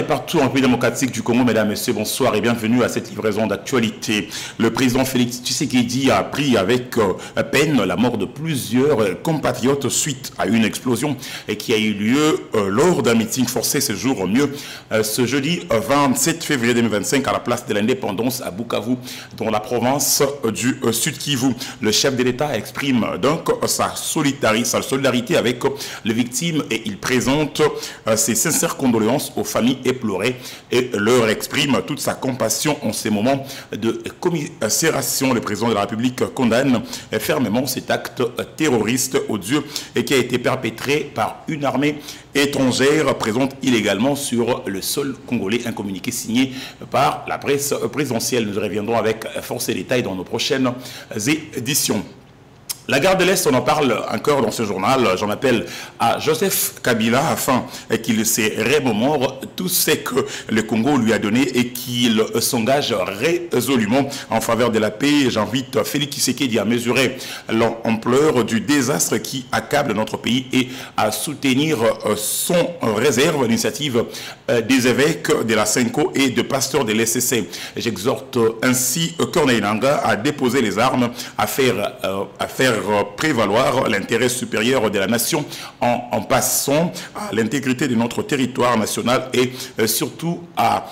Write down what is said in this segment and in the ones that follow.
Partout en pays démocratique du Congo, mesdames, messieurs, bonsoir et bienvenue à cette livraison d'actualité. Le président Félix Tshisekedi a appris avec peine la mort de plusieurs compatriotes suite à une explosion qui a eu lieu lors d'un meeting forcé ce jour ce jeudi 27 février 2025 à la place de l'Indépendance à Bukavu, dans la province du Sud Kivu. Le chef de l'État exprime donc sa solidarité avec les victimes et il présente ses sincères condoléances aux familles éplorées et leur exprime toute sa compassion en ces moments de commisération. Le président de la République condamne fermement cet acte terroriste odieux et qui a été perpétré par une armée étrangère présente illégalement sur le sol congolais. Un communiqué signé par la presse présidentielle. Nous reviendrons avec force et détails dans nos prochaines éditions. La gare de l'Est, on en parle encore dans ce journal. J'en appelle à Joseph Kabila afin qu'il se remémore tout ce que le Congo lui a donné et qu'il s'engage résolument en faveur de la paix. J'invite Félix Tshisekedi à mesurer l'ampleur du désastre qui accable notre pays et à soutenir son réserve, l'initiative des évêques de la Senko et de pasteurs de l'SCC. J'exhorte ainsi Corneille Nangaa à déposer les armes, à faire prévaloir l'intérêt supérieur de la nation en passant à l'intégrité de notre territoire national et surtout à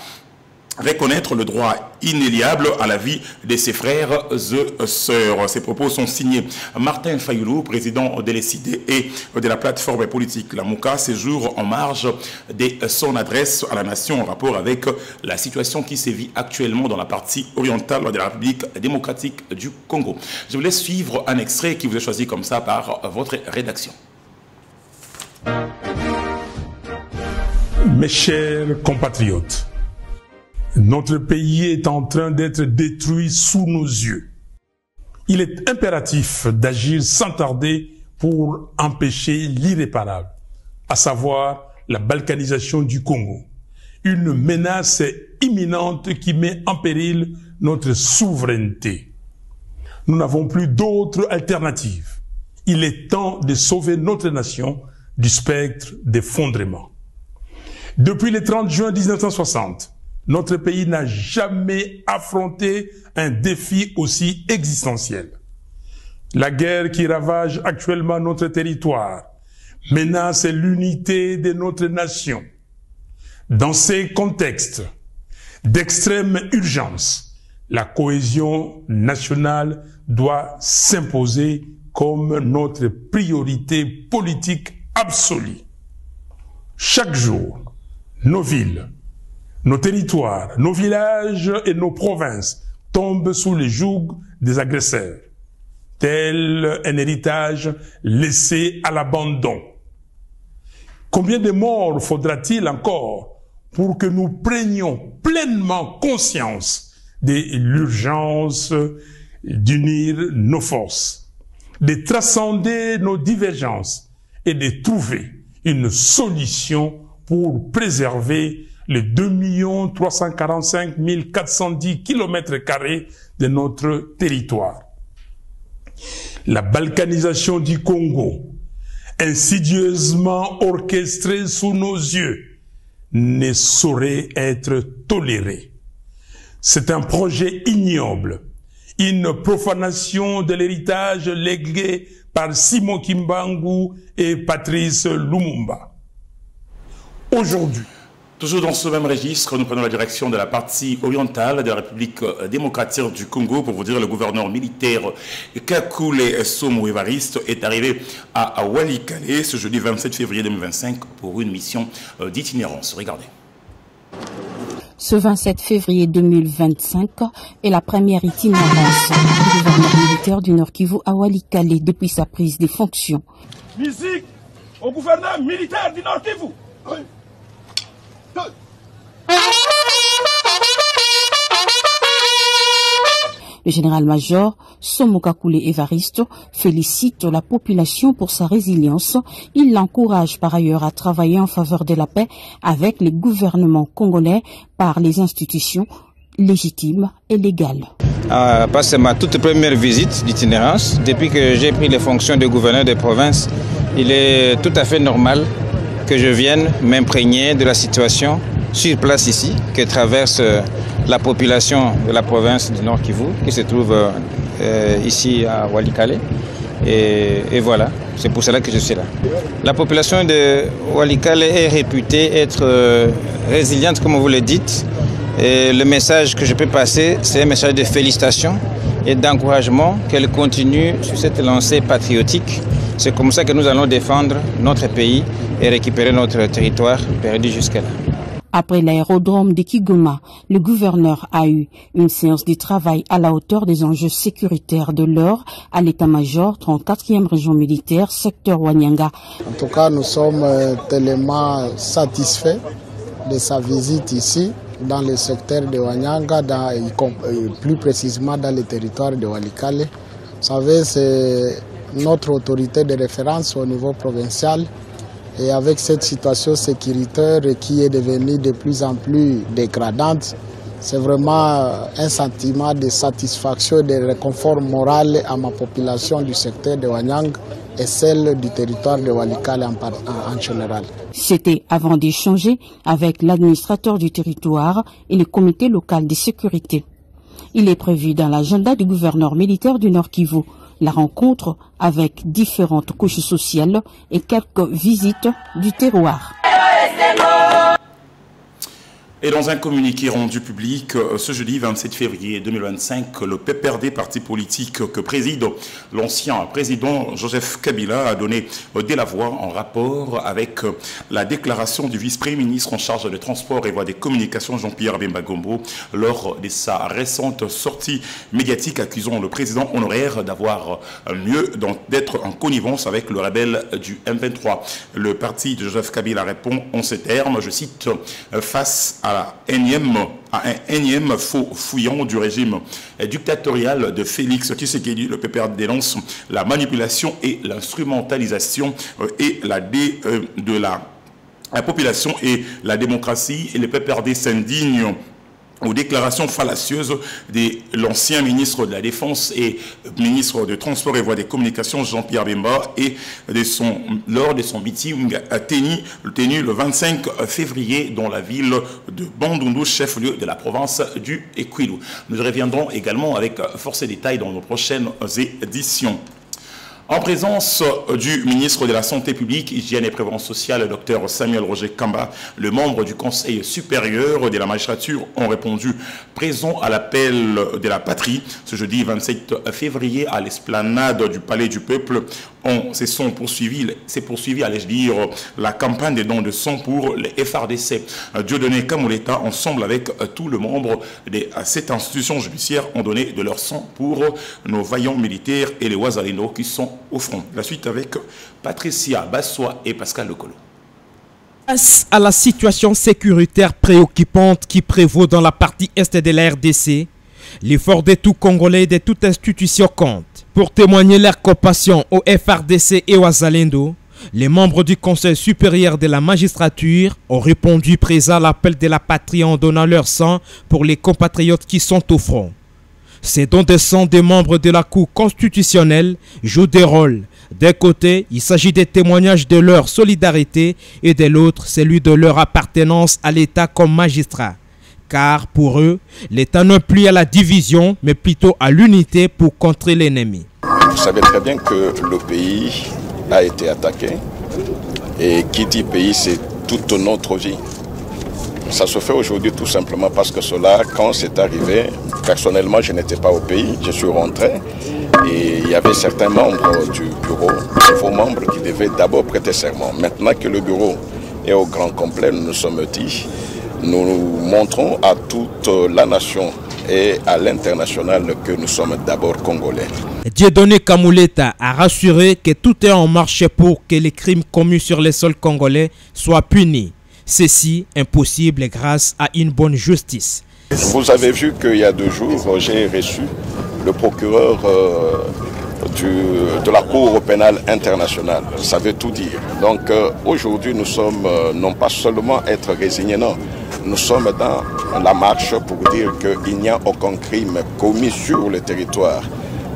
reconnaître le droit inéliable à la vie de ses frères et sœurs. Ces propos sont signés Martin Fayulu, président de l'ECD et de la plateforme politique Lamuka, séjour en marge de son adresse à la nation en rapport avec la situation qui sévit actuellement dans la partie orientale de la République démocratique du Congo. Je vous laisse suivre un extrait qui vous est choisi comme ça par votre rédaction. Mes chers compatriotes, notre pays est en train d'être détruit sous nos yeux. Il est impératif d'agir sans tarder pour empêcher l'irréparable, à savoir la balkanisation du Congo. Une menace imminente qui met en péril notre souveraineté. Nous n'avons plus d'autre alternative. Il est temps de sauver notre nation du spectre d'effondrement. Depuis le 30 juin 1960, notre pays n'a jamais affronté un défi aussi existentiel. La guerre qui ravage actuellement notre territoire menace l'unité de notre nation. Dans ces contextes d'extrême urgence, la cohésion nationale doit s'imposer comme notre priorité politique absolue. Chaque jour, nos villes, nos territoires, nos villages et nos provinces tombent sous le joug des agresseurs, tel un héritage laissé à l'abandon. Combien de morts faudra-t-il encore pour que nous prenions pleinement conscience de l'urgence d'unir nos forces, de transcender nos divergences et de trouver une solution pour préserver les 2 345 410 km² de notre territoire. La balkanisation du Congo, insidieusement orchestrée sous nos yeux, ne saurait être tolérée. C'est un projet ignoble, une profanation de l'héritage légué par Simon Kimbangu et Patrice Lumumba. Aujourd'hui, toujours dans ce même registre, nous prenons la direction de la partie orientale de la République démocratique du Congo pour vous dire que le gouverneur militaire Kakule Somo Evariste est arrivé à Walikale ce jeudi 27 février 2025 pour une mission d'itinérance. Regardez. Ce 27 février 2025 est la première itinérance du gouverneur militaire du Nord Kivu à Walikale depuis sa prise des fonctions. Musique au gouverneur militaire du Nord Kivu. Oui. Le général-major Somokakule Évariste félicite la population pour sa résilience. Il l'encourage par ailleurs à travailler en faveur de la paix avec les gouvernements congolais par les institutions légitimes et légales. C'est ma toute première visite d'itinérance. Depuis que j'ai pris les fonctions de gouverneur de province, il est tout à fait normal que je vienne m'imprégner de la situation sur place ici, que traverse la population de la province du Nord Kivu, qui se trouve ici à Walikale. Et voilà, c'est pour cela que je suis là. La population de Walikale est réputée être résiliente, comme vous le dites. Et le message que je peux passer, c'est un message de félicitations et d'encouragement qu'elle continue sur cette lancée patriotique. C'est comme ça que nous allons défendre notre pays et récupérer notre territoire perdu jusqu'à là. Après l'aérodrome de Kigoma, le gouverneur a eu une séance de travail à la hauteur des enjeux sécuritaires de l'heure à l'état-major 34e région militaire, secteur Wanyanga. En tout cas, nous sommes tellement satisfaits de sa visite ici, dans le secteur de Wanyanga, plus précisément dans le territoire de Walikale. Vous savez, c'est notre autorité de référence au niveau provincial. Et avec cette situation sécuritaire qui est devenue de plus en plus dégradante, c'est vraiment un sentiment de satisfaction et de réconfort moral à ma population du secteur de Wanyang et celle du territoire de Walikale en général. C'était avant d'échanger avec l'administrateur du territoire et le comité local de sécurité. Il est prévu dans l'agenda du gouverneur militaire du Nord Kivu la rencontre avec différentes couches sociales et quelques visites du terroir. Et dans un communiqué rendu public ce jeudi 27 février 2025, le PPRD, parti politique que préside l'ancien président Joseph Kabila, a donné dès la voix en rapport avec la déclaration du vice-premier ministre en charge des transports et voies des communications Jean-Pierre Bemba Gombo lors de sa récente sortie médiatique accusant le président honoraire d'avoir d'être en connivence avec le rebelle du M23. Le parti de Joseph Kabila répond en ces termes, je cite, face à un énième faux fouillant du régime dictatorial de Félix Tshisekedi, le PPRD dénonce la manipulation et l'instrumentalisation de la population et la démocratie, et le PPRD s'indigne aux déclarations fallacieuses de l'ancien ministre de la Défense et ministre de Transport et Voies des Communications Jean-Pierre Bemba et lors de son meeting tenu le 25 février dans la ville de Bandundu, chef-lieu de la province du Kwilu. Nous reviendrons également avec force et détails dans nos prochaines éditions. En présence du ministre de la Santé publique, Hygiène et Prévention sociale, Dr Samuel Roger Kamba, le membre du Conseil supérieur de la magistrature ont répondu présents à l'appel de la patrie. Ce jeudi 27 février, à l'esplanade du Palais du Peuple, s'est poursuivi, allais-je dire, la campagne des dons de sang pour les FRDC. Dieudonné Kamuleta, ensemble avec tous les membres de cette institution judiciaire, ont donné de leur sang pour nos vaillants militaires et les Wazalino qui sont au front. La suite avec Patricia Bassois et Pascal Lecolo. Face à la situation sécuritaire préoccupante qui prévaut dans la partie est de la RDC, l'effort de tout Congolais et de toute institution compte. Pour témoigner leur compassion au FRDC et aux Wazalendo, les membres du Conseil supérieur de la magistrature ont répondu présent à l'appel de la patrie en donnant leur sang pour les compatriotes qui sont au front. Ces dons de sang des membres de la Cour constitutionnelle jouent des rôles. D'un côté, il s'agit des témoignages de leur solidarité et de l'autre, celui de leur appartenance à l'État comme magistrat. Car pour eux, l'État n'est plus à la division, mais plutôt à l'unité pour contrer l'ennemi. Vous savez très bien que le pays a été attaqué. Et qui dit pays, c'est toute notre vie. Ça se fait aujourd'hui tout simplement parce que cela, quand c'est arrivé, personnellement, je n'étais pas au pays, je suis rentré et il y avait certains membres du bureau, nouveaux membres qui devaient d'abord prêter serment. Maintenant que le bureau est au grand complet, nous nous sommes dit, nous montrons à toute la nation et à l'international que nous sommes d'abord Congolais. Dieudonné Kamuleta a rassuré que tout est en marche pour que les crimes commis sur les sols congolais soient punis. Ceci impossible grâce à une bonne justice. Vous avez vu qu'il y a 2 jours, j'ai reçu le procureur de la Cour pénale internationale. Ça veut tout dire. Donc aujourd'hui, nous sommes non pas seulement être résignés, non. Nous sommes dans la marche pour dire qu'il n'y a aucun crime commis sur le territoire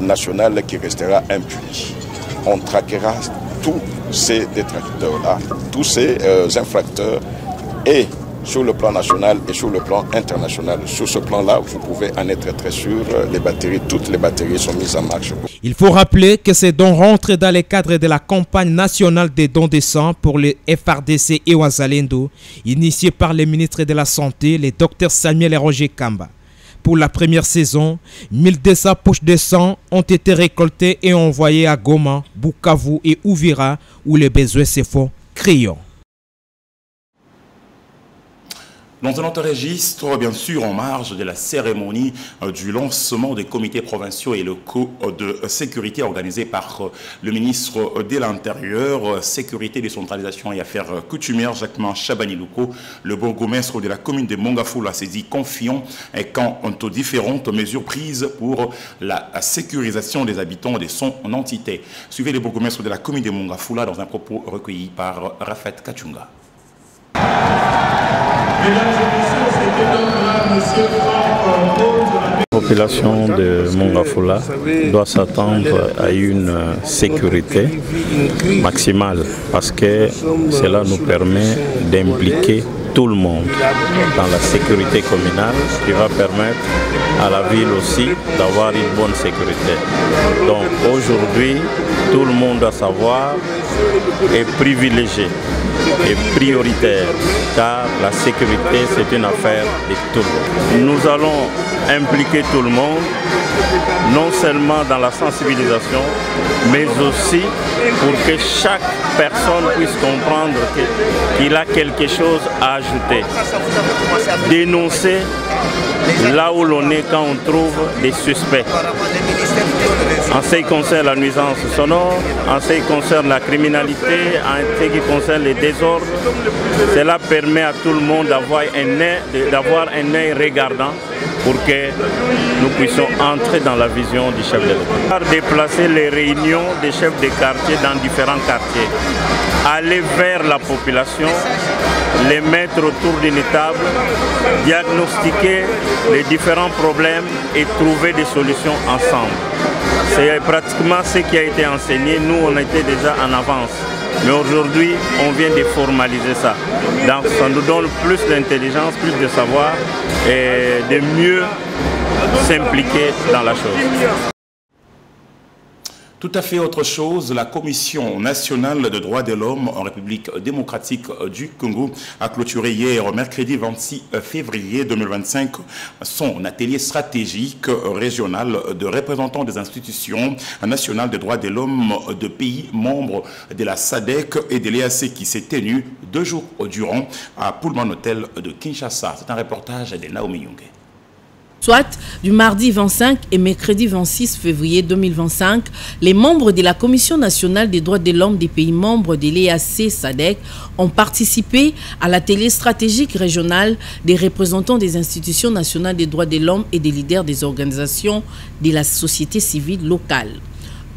national qui restera impuni. On traquera tous ces détracteurs-là, tous ces infracteurs, et sur le plan national et sur le plan international. Sur ce plan-là, vous pouvez en être très sûr, toutes les batteries sont mises en marche. Il faut rappeler que ces dons rentrent dans le cadre de la campagne nationale des dons de sang pour les FRDC et Ouazalendo, initiée par le ministre de la Santé, le Dr Samuel Roger Kamba. Pour la première saison, 1200 poches de sang ont été récoltées et envoyées à Goma, Bukavu et Uvira, où les besoins se font criants. Dans un autre registre, bien sûr, en marge de la cérémonie du lancement des comités provinciaux et locaux de sécurité organisés par le ministre de l'Intérieur, Sécurité, Décentralisation et Affaires coutumières, Jacquemin Chabani-Louko, le bourgmestre de la commune de Mongafula s'est dit confiant quant aux différentes mesures prises pour la sécurisation des habitants de son entité. Suivez le bourgmestre de la commune de Mongafula dans un propos recueilli par Rafat Kachunga. La population de Mongafula doit s'attendre à une sécurité maximale parce que cela nous permet d'impliquer tout le monde dans la sécurité communale qui va permettre à la ville aussi d'avoir une bonne sécurité. Donc aujourd'hui, tout le monde doit savoir est privilégié et prioritaire car la sécurité c'est une affaire de tout le monde. Nous allons impliquer tout le monde, non seulement dans la sensibilisation, mais aussi pour que chaque personne puisse comprendre qu'il a quelque chose à ajouter. Dénoncer là où l'on est quand on trouve des suspects. En ce qui concerne la nuisance sonore, en ce qui concerne la criminalité, en ce qui concerne les désordres, cela permet à tout le monde d'avoir un œil regardant pour que nous puissions entrer dans la vision du chef de l'État. Déplacer les réunions des chefs de quartier dans différents quartiers, aller vers la population, les mettre autour d'une table, diagnostiquer les différents problèmes et trouver des solutions ensemble. C'est pratiquement ce qui a été enseigné. Nous, on était déjà en avance. Mais aujourd'hui, on vient de formaliser ça. Donc, ça nous donne plus d'intelligence, plus de savoir et de mieux s'impliquer dans la chose. Tout à fait autre chose, la Commission nationale de droits de l'homme en République démocratique du Congo a clôturé hier, mercredi 26 février 2025, son atelier stratégique régional de représentants des institutions nationales de droits de l'homme de pays membres de la SADC et de l'EAC qui s'est tenu 2 jours durant à Pullman Hotel de Kinshasa. C'est un reportage de Naomi Yunge. Soit du mardi 25 et mercredi 26 février 2025, les membres de la Commission nationale des droits de l'homme des pays membres de l'EAC SADC ont participé à l'atelier stratégique régional des représentants des institutions nationales des droits de l'homme et des leaders des organisations de la société civile locale.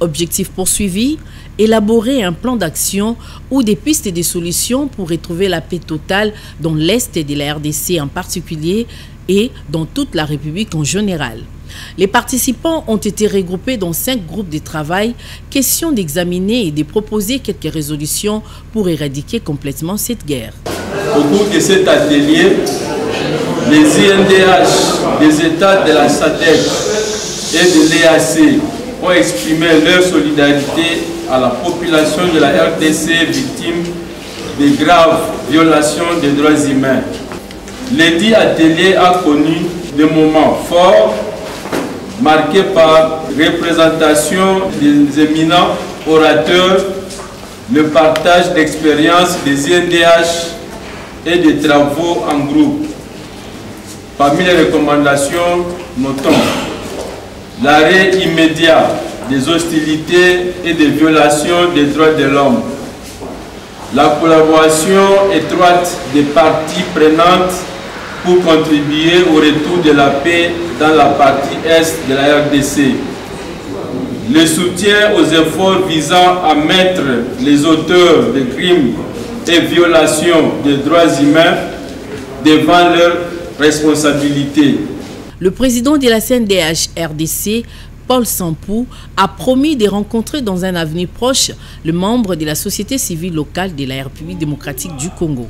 Objectif poursuivi, élaborer un plan d'action ou des pistes et des solutions pour retrouver la paix totale dans l'Est de la RDC en particulier et dans toute la République en général. Les participants ont été regroupés dans 5 groupes de travail, question d'examiner et de proposer quelques résolutions pour éradiquer complètement cette guerre. Au cours de cet atelier, les INDH des États de la SADC et de l'EAC ont exprimé leur solidarité à la population de la RDC victime de graves violations des droits humains. L'édit atelier a connu des moments forts marqués par représentation des éminents orateurs, le partage d'expériences des INDH et des travaux en groupe. Parmi les recommandations, notons l'arrêt immédiat des hostilités et des violations des droits de l'homme, la collaboration étroite des parties prenantes pour contribuer au retour de la paix dans la partie est de la RDC. Le soutien aux efforts visant à mettre les auteurs de crimes et violations des droits humains devant leurs responsabilités. Le président de la CNDH RDC, Paul Sampou, a promis de rencontrer dans un avenir proche le membre de la société civile locale de la République démocratique du Congo.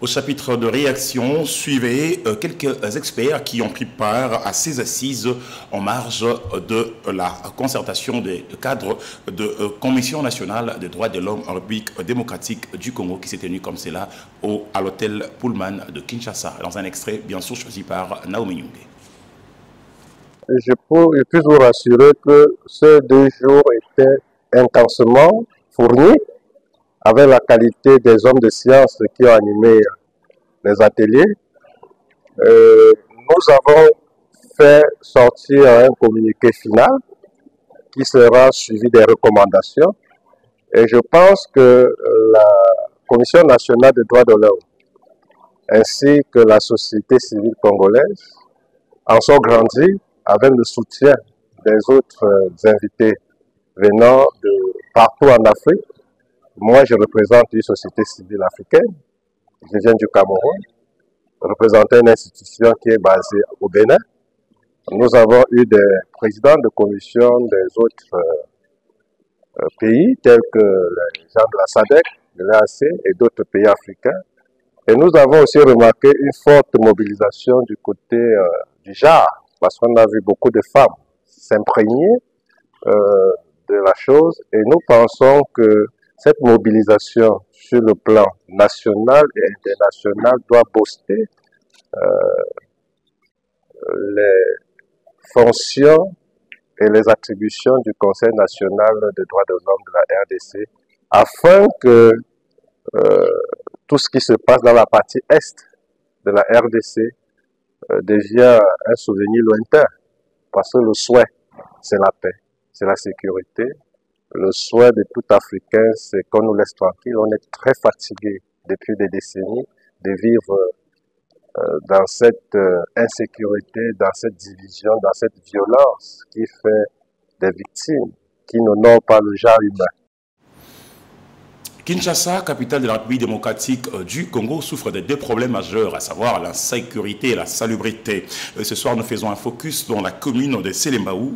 Au chapitre de réaction, suivez quelques experts qui ont pris part à ces assises en marge de la concertation des cadres de Commission nationale des droits de l'homme en République démocratique du Congo qui s'est tenue comme cela à l'hôtel Pullman de Kinshasa. Dans un extrait bien sûr choisi par Naomi Nyunge. Je puis vous rassurer que ces 2 jours étaient intensement fournis avec la qualité des hommes de science qui ont animé les ateliers. Nous avons fait sortir un communiqué final qui sera suivi des recommandations. Et je pense que la Commission nationale des droits de l'homme ainsi que la société civile congolaise en sont grandis avec le soutien des autres invités venant de partout en Afrique. Moi, je représente une société civile africaine. Je viens du Cameroun, représenter une institution qui est basée au Bénin. Nous avons eu des présidents de commission des autres pays, tels que les gens de la SADC, de l'EAC et d'autres pays africains. Et nous avons aussi remarqué une forte mobilisation du côté du JAR, parce qu'on a vu beaucoup de femmes s'imprégner de la chose. Et nous pensons que cette mobilisation sur le plan national et international doit booster les fonctions et les attributions du Conseil national des droits de l'homme de la RDC afin que tout ce qui se passe dans la partie est de la RDC devient un souvenir lointain. Parce que le souhait, c'est la paix, c'est la sécurité. Le souhait de tout Africain, c'est qu'on nous laisse tranquille. On est très fatigué depuis des décennies de vivre dans cette insécurité, dans cette division, dans cette violence qui fait des victimes qui n'honorent pas le genre humain. Kinshasa, capitale de la République démocratique du Congo, souffre de 2 problèmes majeurs, à savoir la sécurité et la salubrité. Ce soir, nous faisons un focus dans la commune de Selembaou,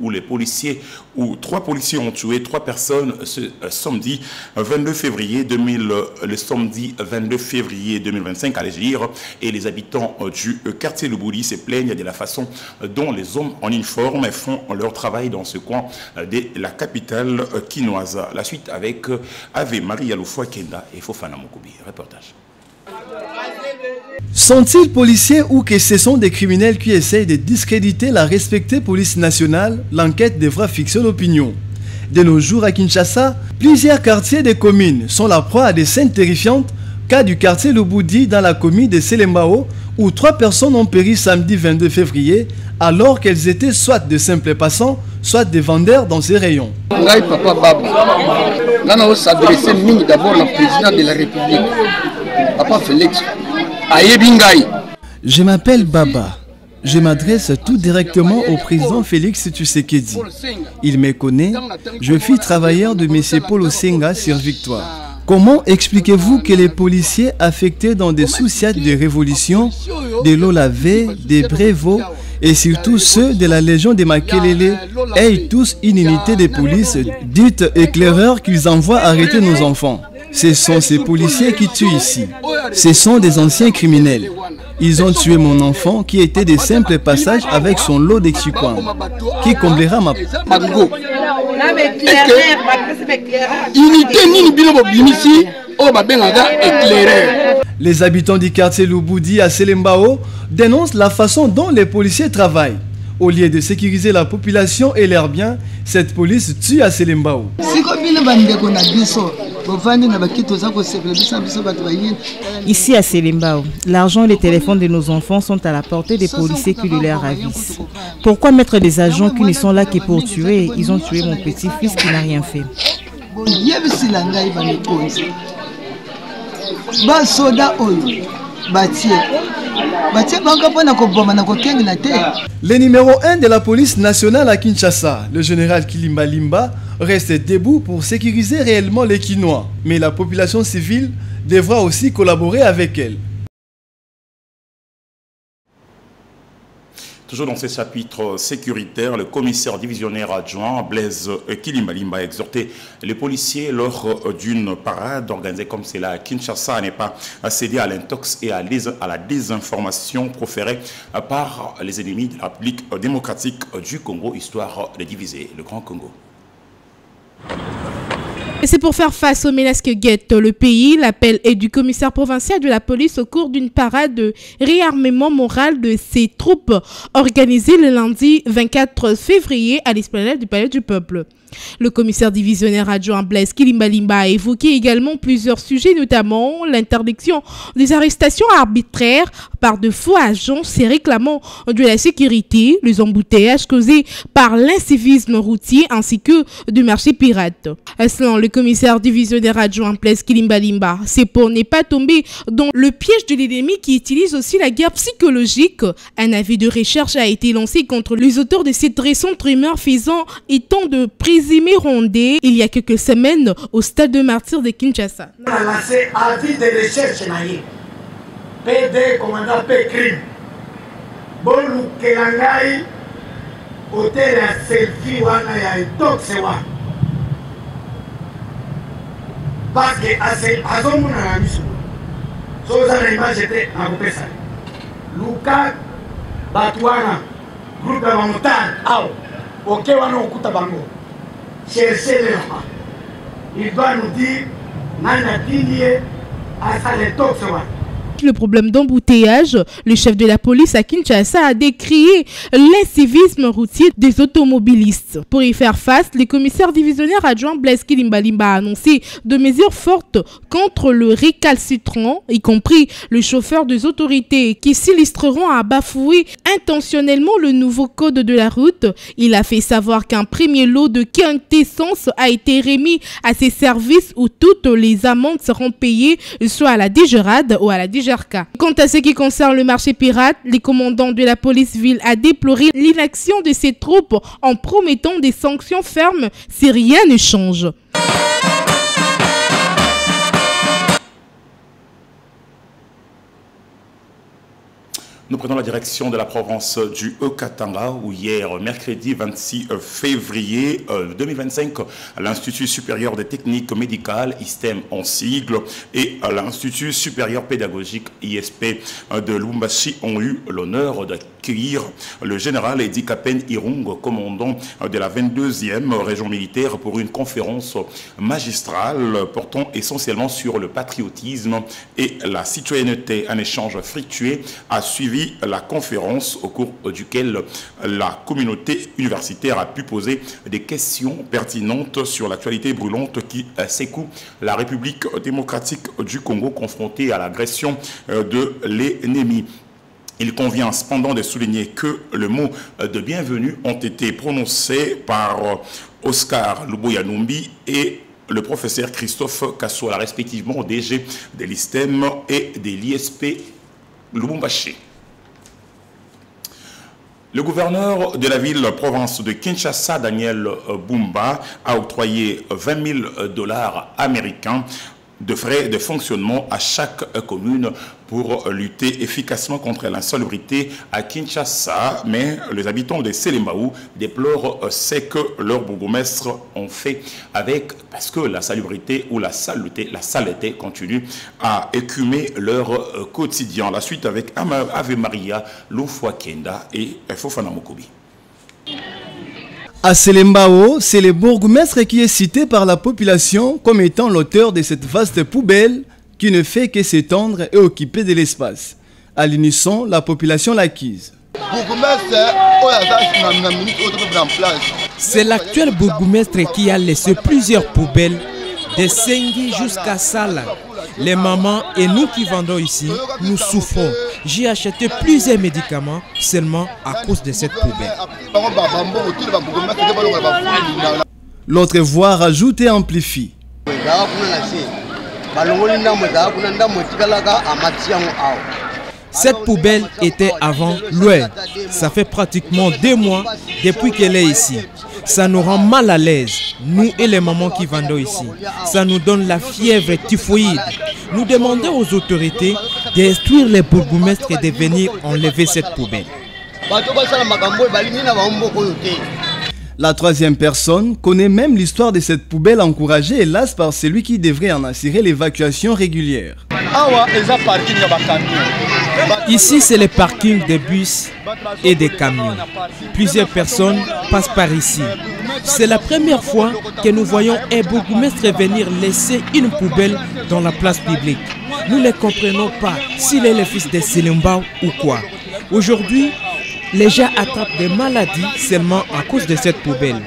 où 3 policiers ont tué 3 personnes ce samedi 22 février 2025 à l'Égir. Et les habitants du quartier Luboudi se plaignent de la façon dont les hommes en uniforme font leur travail dans ce coin de la capitale quinoise. La suite avec Ave Marie Aloufou Kenda et Fofana Moukoubi. Reportage. Sont-ils policiers ou que ce sont des criminels qui essayent de discréditer la respectée police nationale? L'enquête devra fixer l'opinion. De nos jours à Kinshasa, plusieurs quartiers des communes sont la proie à des scènes terrifiantes, cas du quartier Luboudi dans la commune de Selembao, où 3 personnes ont péri samedi 22 février alors qu'elles étaient soit de simples passants, soit des vendeurs dans ces rayons. Papa Baba, on s'adressait d'abord au président de la République, Papa Félix. Je m'appelle Baba. Je m'adresse tout directement au président Félix Tshisekedi. Il me connaît. Je suis travailleur de M. Paul Osenga sur Victoire. Comment expliquez-vous que les policiers affectés dans des souciates de révolution, de l'eau lavée, des Brévots et surtout ceux de la Légion de Makelele aient tous une unité de police dite éclaireur qu'ils envoient arrêter nos enfants? Ce sont ces policiers qui tuent ici. Ce sont des anciens criminels. Ils ont tué mon enfant qui était de simples passages avec son lot d'exuquants, qui comblera ma... Les habitants du quartier Luboudi à Selembao dénoncent la façon dont les policiers travaillent. Au lieu de sécuriser la population et leurs biens, cette police tue à Selembao. Ici à Selembao, l'argent et les téléphones de nos enfants sont à la portée des policiers qui le leur ravissent. Pourquoi mettre des agents qui ne sont là que pour tuer? Ils ont tué mon petit-fils qui n'a rien fait. Le numéro 1 de la police nationale à Kinshasa, le général Kilimba Limba, reste debout pour sécuriser réellement les Kinois. Mais la population civile devra aussi collaborer avec elle. Toujours dans ces chapitres sécuritaires, le commissaire divisionnaire adjoint Blaise Kilimba Limba a exhorté les policiers lors d'une parade organisée comme celle-là à Kinshasa à ne pas céder à l'intox et à la désinformation proférée par les ennemis de la République démocratique du Congo, histoire de diviser le Grand Congo. Et c'est pour faire face aux menaces que guette le pays. L'appel est du commissaire provincial de la police au cours d'une parade de réarmement moral de ses troupes organisée le lundi 24 février à l'esplanade du Palais du Peuple. Le commissaire divisionnaire adjoint Blaise Kilimba Limba a évoqué également plusieurs sujets, notamment l'interdiction des arrestations arbitraires par de faux agents se réclamant de la sécurité, les embouteillages causés par l'incivisme routier ainsi que du marché pirate. Selon le commissaire divisionnaire adjoint Blaise Kilimba Limba, c'est pour ne pas tomber dans le piège de l'ennemi qui utilise aussi la guerre psychologique. Un avis de recherche a été lancé contre les auteurs de cette récente rumeur faisant étant de présumés rondés il y a quelques semaines au stade de martyrs de Kinshasa. On a lancé avis de recherche PD commandant P-Crime. Bolu Kelangai, hôtel à selfie wana ya intox wa. Parce que à son moment na miso. So za na image était na kopesa. Luka Batwana groupe de montagne. Aw. OK wana okuta bango. Cherchez les enfants. Il doit nous dire nana dinier à ça les tox wa. Le problème d'embouteillage, le chef de la police à Kinshasa a décrié l'incivisme routier des automobilistes. Pour y faire face, le commissaire divisionnaire adjoint Blaise Kilimba Limba a annoncé de mesures fortes contre le récalcitrant, y compris le chauffeur des autorités qui s'illustreront à bafouer intentionnellement le nouveau code de la route. Il a fait savoir qu'un premier lot de quintessence a été remis à ces services où toutes les amendes seront payées, soit à la DGRAD ou à la DGRK. Quant à ce qui concerne le marché pirate, les commandants de la police-ville a déploré l'inaction de ces troupes en promettant des sanctions fermes si rien ne change. Nous prenons la direction de la province du Haut-Katanga où hier, mercredi 26 février 2025, l'Institut supérieur des techniques médicales, ISTEM en sigle, et l'Institut supérieur pédagogique, ISP de Lubumbashi ont eu l'honneur d'accueillir le général Edi Kapen Irung, commandant de la 22e région militaire, pour une conférence magistrale portant essentiellement sur le patriotisme et la citoyenneté. Un échange fructueux a suivi la conférence au cours duquel la communauté universitaire a pu poser des questions pertinentes sur l'actualité brûlante qui secoue la République démocratique du Congo confrontée à l'agression de l'ennemi. Il convient cependant de souligner que le mot de bienvenue ont été prononcés par Oscar Luboya-Numbi et le professeur Christophe Kassola, respectivement DG de l'ISTEM et de l'ISP Lubumbashi. Le gouverneur de la ville-province de Kinshasa, Daniel Bumba, a octroyé 20 000 $ américains de frais de fonctionnement à chaque commune pour lutter efficacement contre l'insalubrité à Kinshasa. Mais les habitants de Selembaou déplorent ce que leurs bourgmestres ont fait parce que la salubrité ou la saleté continue à écumer leur quotidien. La suite avec Ave Maria, Loufwa Kenda et Fofana Mokobi. À Selembao, c'est le bourgmestre qui est cité par la population comme étant l'auteur de cette vaste poubelle qui ne fait que s'étendre et occuper de l'espace. À l'unisson, la population l'acquise. C'est l'actuel bourgmestre qui a laissé plusieurs poubelles, de Sengi jusqu'à Sala. Les mamans et nous qui vendons ici, nous souffrons. J'ai acheté plusieurs médicaments seulement à cause de cette poubelle. L'autre voix rajoute et amplifie. Cette poubelle était avant l'ouest. Ça fait pratiquement 2 mois depuis qu'elle est ici. Ça nous rend mal à l'aise, nous et les mamans qui vendent ici. Ça nous donne la fièvre typhoïde. Nous demandons aux autorités d'instruire les bourgmestres et de venir enlever cette poubelle. La troisième personne connaît même l'histoire de cette poubelle encouragée hélas par celui qui devrait en assurer l'évacuation régulière. Ici, c'est le parking des bus et des camions. Plusieurs personnes passent par ici. C'est la première fois que nous voyons un bourgmestre venir laisser une poubelle dans la place publique. Nous ne comprenons pas s'il est le fils de Selimbao ou quoi. Aujourd'hui, les gens attrapent des maladies seulement à cause de cette poubelle.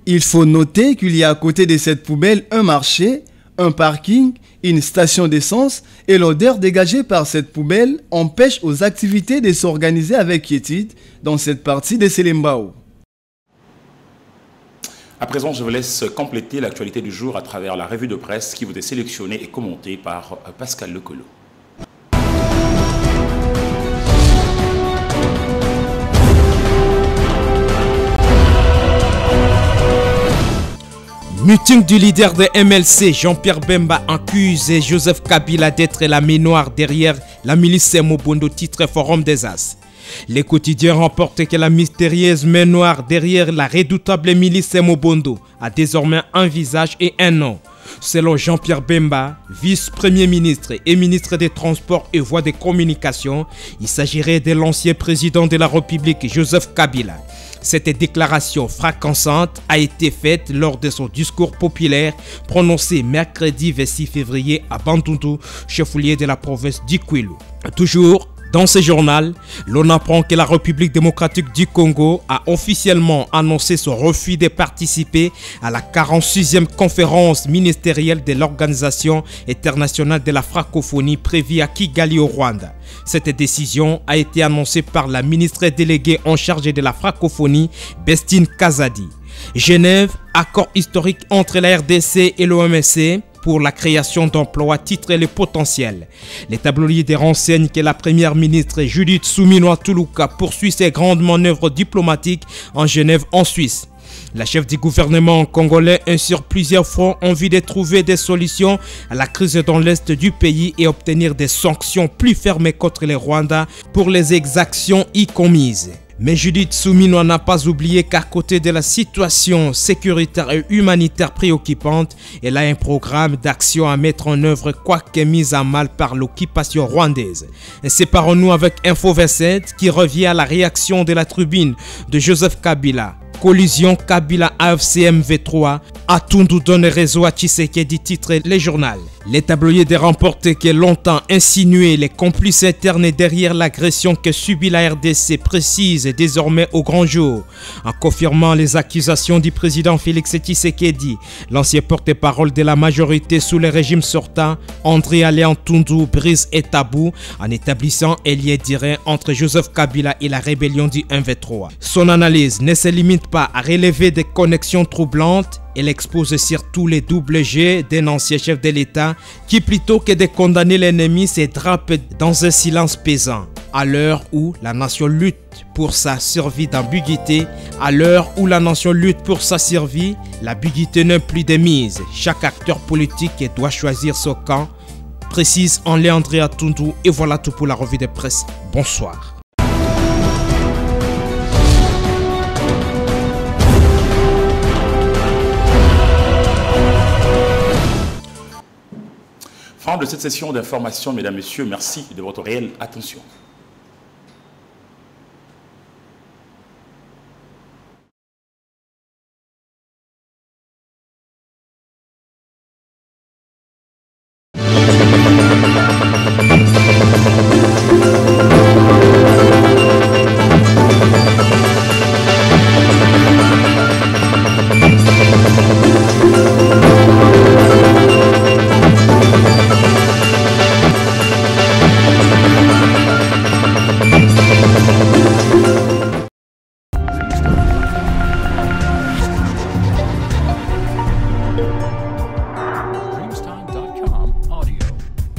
Il faut noter qu'il y a à côté de cette poubelle un marché, un parking, une station d'essence et l'odeur dégagée par cette poubelle empêche aux activités de s'organiser avec quiétude dans cette partie de Selimbao. À présent, je vous laisse compléter l'actualité du jour à travers la revue de presse qui vous est sélectionnée et commentée par Pascal Lecolo. Meeting du leader de MLC, Jean-Pierre Bemba accuse Joseph Kabila d'être la main noire derrière la milice Mobondo, titre Forum des As. Les quotidiens rapportent que la mystérieuse main noire derrière la redoutable milice Mobondo a désormais un visage et un nom. Selon Jean-Pierre Bemba, vice-premier ministre et ministre des Transports et Voies de Communication, il s'agirait de l'ancien président de la République, Joseph Kabila. Cette déclaration fracassante a été faite lors de son discours populaire prononcé mercredi 26 février à Bandundu, chef-lieu de la province d'Ikwilu. Toujours dans ce journal, l'on apprend que la République démocratique du Congo a officiellement annoncé son refus de participer à la 46e conférence ministérielle de l'Organisation internationale de la francophonie prévue à Kigali au Rwanda. Cette décision a été annoncée par la ministre déléguée en charge de la francophonie, Bestine Kazadi. Genève, accord historique entre la RDC et l'OMC pour la création d'emplois, titre Le Potentiel. Les tabloïds renseignent que la première ministre Judith Suminwa Tuluka poursuit ses grandes manœuvres diplomatiques en Genève en Suisse. La chef du gouvernement congolais sur plusieurs fronts a envie de trouver des solutions à la crise dans l'est du pays et obtenir des sanctions plus fermes contre les Rwandais pour les exactions y commises. Mais Judith Suminwa n'a pas oublié qu'à côté de la situation sécuritaire et humanitaire préoccupante, elle a un programme d'action à mettre en œuvre quoique mise à mal par l'occupation rwandaise. Séparons-nous avec Info 27 qui revient à la réaction de la tribune de Joseph Kabila. Collision Kabila AFCM V3, Atundu donne réseau à Tshisekedi, titre les journaux. Les tabloïds remportent que longtemps insinué les complices internes derrière l'agression que subit la RDC précise désormais au grand jour. En confirmant les accusations du président Félix Tshisekedi, l'ancien porte-parole de la majorité sous le régime sortant, André Alain Tundu, brise et tabou en établissant un lien direct entre Joseph Kabila et la rébellion du M23. Son analyse ne se limite pas à relever des connexions troublantes. Elle expose surtout les doubles jets d'un ancien chef de l'État qui, plutôt que de condamner l'ennemi, se drape dans un silence pesant. À l'heure où la nation lutte pour sa survie d'ambiguïté, à l'heure où la nation lutte pour sa survie, l'ambiguïté n'est plus de mise. Chaque acteur politique doit choisir son camp, précise André Atundu. Et voilà tout pour la revue de presse. Bonsoir. Fin de cette session d'information, mesdames, messieurs, merci de votre réelle attention.